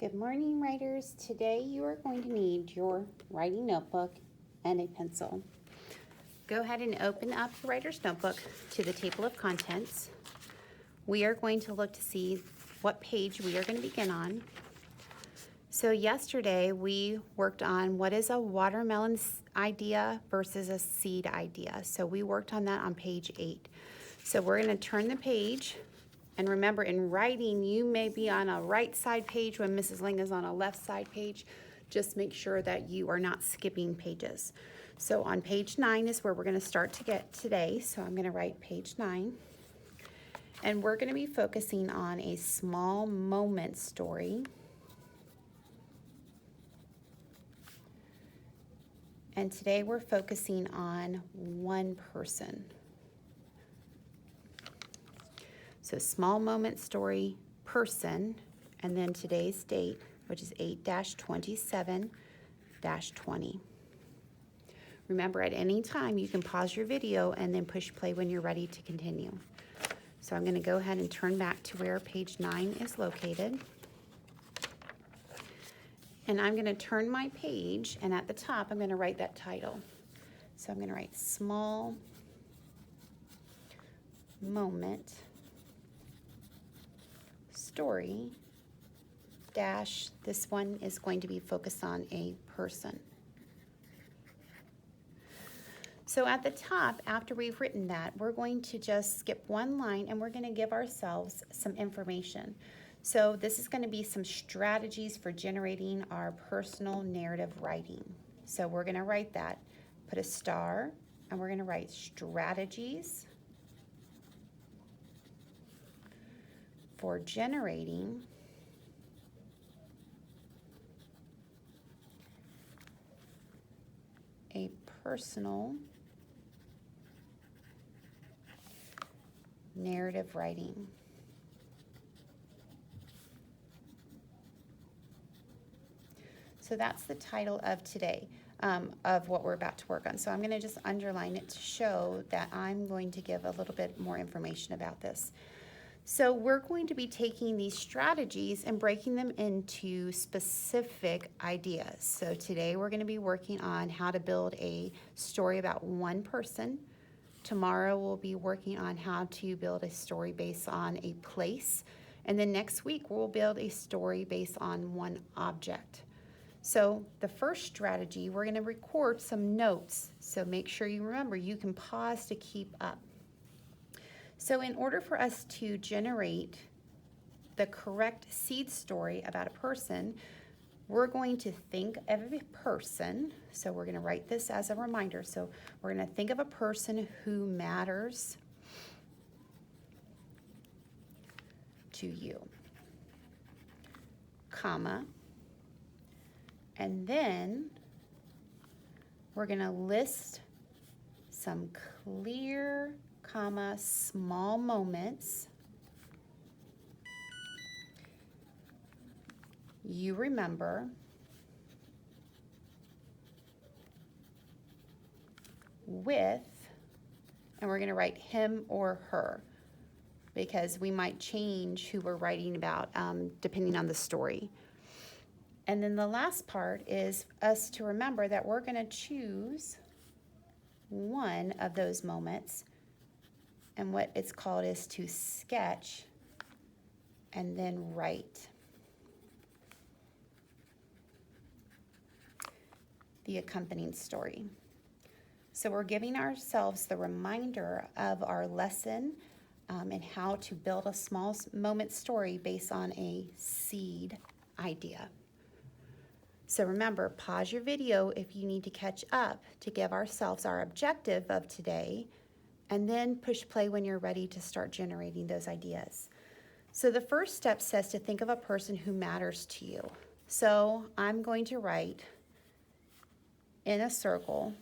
Good morning, writers. Today you are going to need your writing notebook and a pencil. Go ahead and open up the writer's notebook to the table of contents. We are going to look to see what page we are going to begin on. So yesterday we worked on what is a watermelon idea versus a seed idea. So we worked on that on page 8. So we're going to turn the page. And remember, in writing, you may be on a right side page when Mrs. Ling is on a left side page. Just make sure that you are not skipping pages. So on page 9 is where we're going to start to get today. So I'm going to write page 9. And we're going to be focusing on a small moment story. And today we're focusing on one person. So small moment story, person, and then today's date, which is 8-27-20. Remember, at any time you can pause your video and then push play when you're ready to continue. So I'm going to go ahead and turn back to where page 9 is located. And I'm going to turn my page, and at the top I'm going to write that title. So I'm going to write small moment story dash, this one is going to be focused on a person. So at the top, after we've written that, we're going to just skip one line and we're going to give ourselves some information. So this is going to be some strategies for generating our personal narrative writing. So we're going to write that, put a star, and we're going to write strategies for generating a personal narrative writing. So that's the title of today, of what we're about to work on. So I'm going to just underline it to show that I'm going to give a little bit more information about this. So we're going to be taking these strategies and breaking them into specific ideas. So today we're going to be working on how to build a story about one person. Tomorrow we'll be working on how to build a story based on a place. And then next week we'll build a story based on one object. So the first strategy, we're going to record some notes. So make sure you remember you can pause to keep up. So in order for us to generate the correct seed story about a person, we're going to think of a person. So we're going to write this as a reminder. So we're going to think of a person who matters to you, comma, and then we're going to list some clear, comma, small moments you remember with, and we're going to write him or her because we might change who we're writing about depending on the story. And then the last part is us to remember that we're going to choose one of those moments, and what it's called is to sketch and then write the accompanying story. So we're giving ourselves the reminder of our lesson and how to build a small moment story based on a seed idea. So remember, pause your video if you need to catch up to give ourselves our objective of today, and then push play when you're ready to start generating those ideas. So the first step says to think of a person who matters to you. So I'm going to write in a circle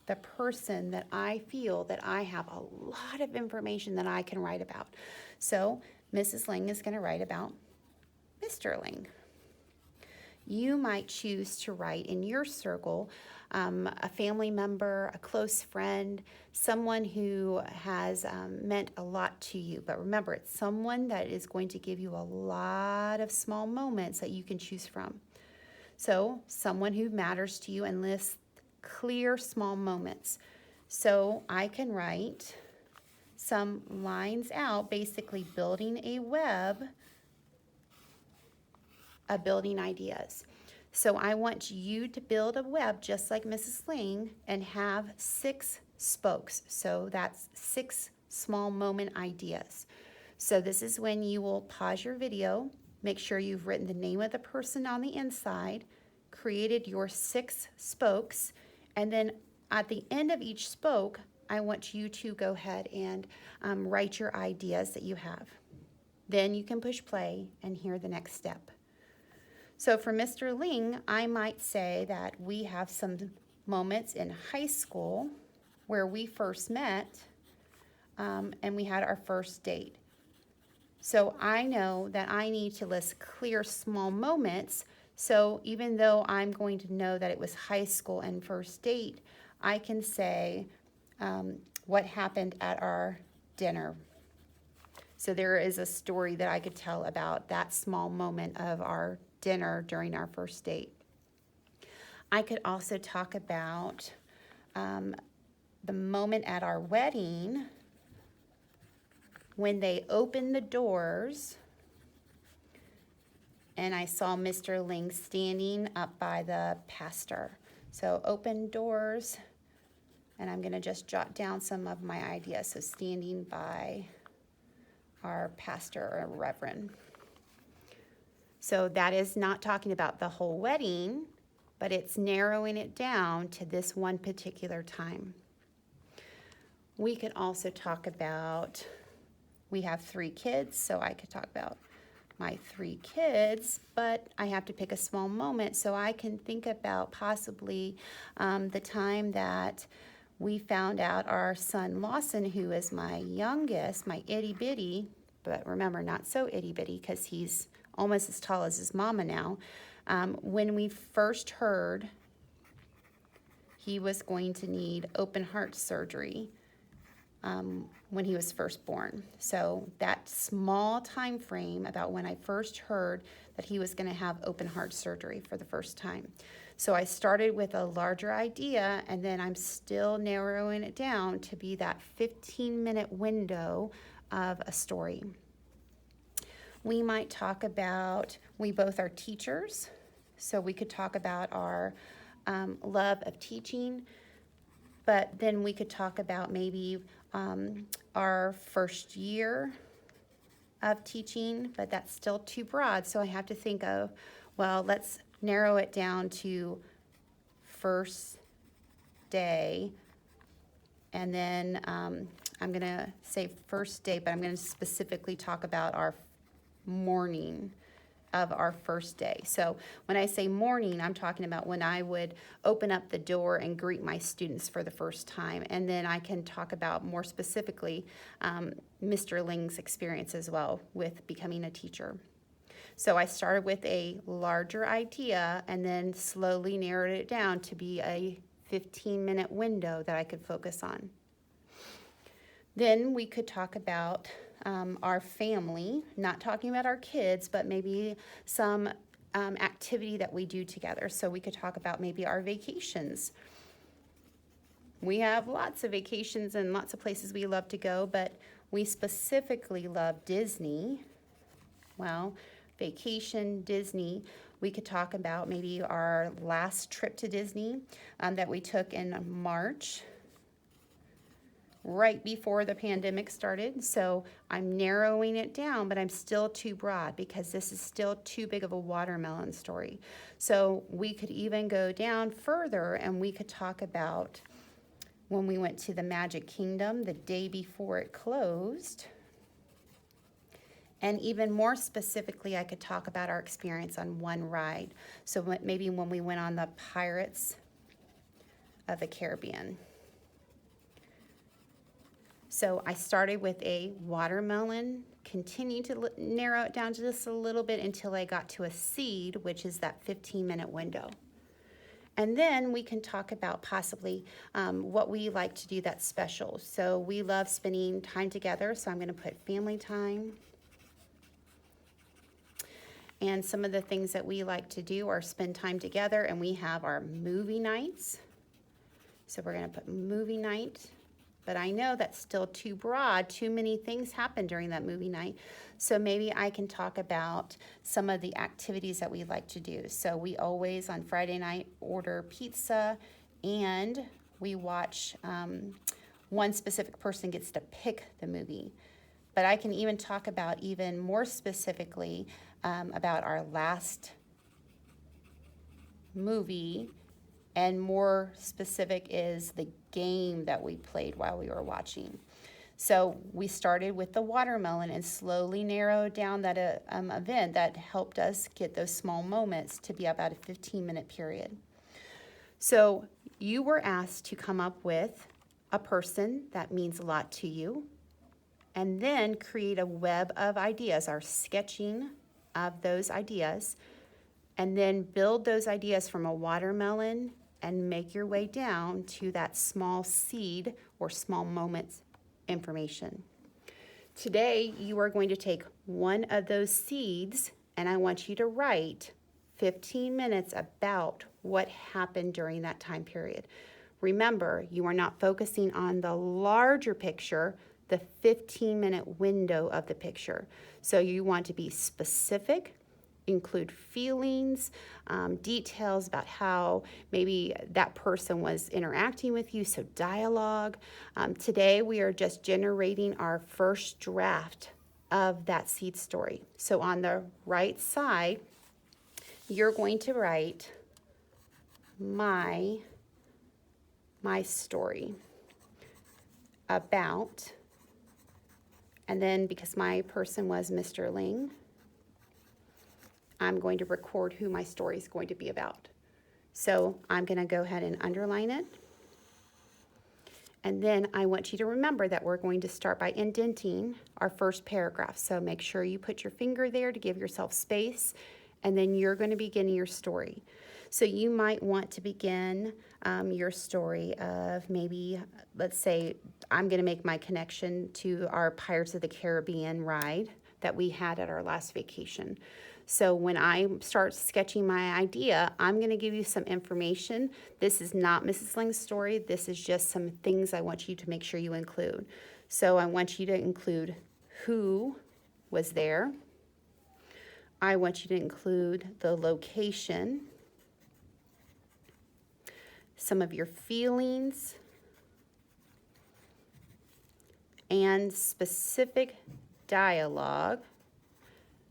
the person that I feel that I have a lot of information that I can write about. So Mrs. Ling is going to write about Mr. Ling. You might choose to write in your circle a family member, a close friend, someone who has meant a lot to you. But remember, it's someone that is going to give you a lot of small moments that you can choose from. So someone who matters to you, and list clear small moments. So I can write some lines out, basically building a web of building ideas. So I want you to build a web just like Mrs. Ling and have 6 spokes. So that's 6 small moment ideas. So this is when you will pause your video, make sure you've written the name of the person on the inside, created your 6 spokes, and then at the end of each spoke, I want you to go ahead and write your ideas that you have. Then you can push play and hear the next step. So for Mr. Ling, I might say that we have some moments in high school where we first met and we had our first date. So I know that I need to list clear small moments. So even though I'm going to know that it was high school and first date, I can say what happened at our dinner. So there is a story that I could tell about that small moment of our dinner during our first date. I could also talk about the moment at our wedding when they opened the doors and I saw Mr. Ling standing up by the pastor. So open doors, and I'm going to just jot down some of my ideas. So standing by our pastor or reverend. So that is not talking about the whole wedding, but it's narrowing it down to this one particular time. We could also talk about, we have 3 kids, so I could talk about my 3 kids, but I have to pick a small moment, so I can think about possibly the time that we found out our son Lawson, who is my youngest, my itty bitty, but remember, not so itty bitty because he's almost as tall as his mama now. When we first heard he was going to need open heart surgery when he was first born. So that small time frame about when I first heard that he was going to have open heart surgery for the first time. So I started with a larger idea, and then I'm still narrowing it down to be that 15-minute window of a story. We might talk about, we both are teachers, so we could talk about our love of teaching, but then we could talk about maybe our first year of teaching, but that's still too broad, so I have to think of, well, let's narrow it down to first day, and then I'm going to say first day, but I'm going to specifically talk about our morning of our first day. So when I say morning, I'm talking about when I would open up the door and greet my students for the first time. And then I can talk about more specifically Mr. Ling's experience as well with becoming a teacher. So I started with a larger idea and then slowly narrowed it down to be a 15-minute window that I could focus on. Then we could talk about our family, not talking about our kids, but maybe some activity that we do together. So we could talk about maybe our vacations. We have lots of vacations and lots of places we love to go, but we specifically love Disney. Well, vacation, Disney. We could talk about maybe our last trip to Disney that we took in March, right before the pandemic started. So I'm narrowing it down, but I'm still too broad because this is still too big of a watermelon story. So we could even go down further and we could talk about when we went to the Magic Kingdom the day before it closed. And even more specifically, I could talk about our experience on one ride. So maybe when we went on the Pirates of the Caribbean. So I started with a watermelon continue to narrow it down just a little bit until I got to a seed, which is that 15-minute window. And then we can talk about possibly what we like to do that's special. So we love spending time together, so I'm going to put family time. And some of the things that we like to do are spend time together, and we have our movie nights. So we're going to put movie night. But I know that's still too broad. Too many things happen during that movie night. So maybe I can talk about some of the activities that we like to do. So we always, on Friday night, order pizza, and we watch, one specific person gets to pick the movie. But I can even talk about even more specifically about our last movie, and more specific is the game that we played while we were watching. So we started with the watermelon and slowly narrowed down that event that helped us get those small moments to be about a 15-minute period. So you were asked to come up with a person that means a lot to you, and then create a web of ideas, our sketching of those ideas, and then build those ideas from a watermelon and make your way down to that small seed or small moments information. Today, you are going to take one of those seeds, and I want you to write 15 minutes about what happened during that time period. Remember, you are not focusing on the larger picture, the 15-minute window of the picture. So you want to be specific, include feelings, details about how maybe that person was interacting with you, so dialogue. Today we are just generating our first draft of that seed story. So on the right side, you're going to write my story about, and then because my person was Mr. Ling, I'm going to record who my story is going to be about. So I'm going to go ahead and underline it. And then I want you to remember that we're going to start by indenting our first paragraph. So make sure you put your finger there to give yourself space, and then you're going to begin your story. So you might want to begin your story of maybe, let's say, I'm going to make my connection to our Pirates of the Caribbean ride that we had at our last vacation. So when I start sketching my idea, I'm going to give you some information. This is not Mrs. Ling's story. This is just some things I want you to make sure you include. So I want you to include who was there. I want you to include the location, some of your feelings, and specific dialogue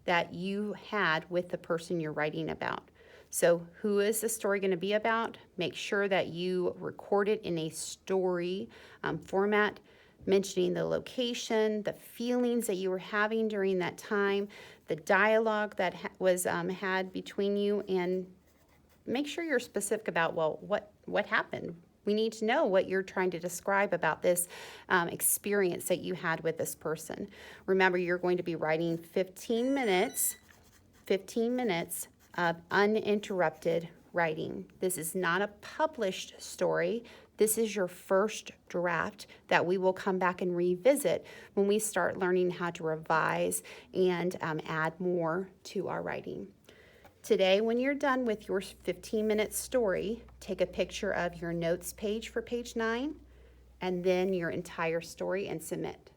that you had with the person you're writing about. So who is the story going to be about? Make sure that you record it in a story format, mentioning the location, the feelings that you were having during that time, the dialogue that was had between you, and make sure you're specific about, well, what happened? We need to know what you're trying to describe about this experience that you had with this person. Remember, you're going to be writing 15 minutes of uninterrupted writing. This is not a published story. This is your first draft that we will come back and revisit when we start learning how to revise and add more to our writing. Today, when you're done with your 15-minute story, take a picture of your notes page for page 9, and then your entire story and submit.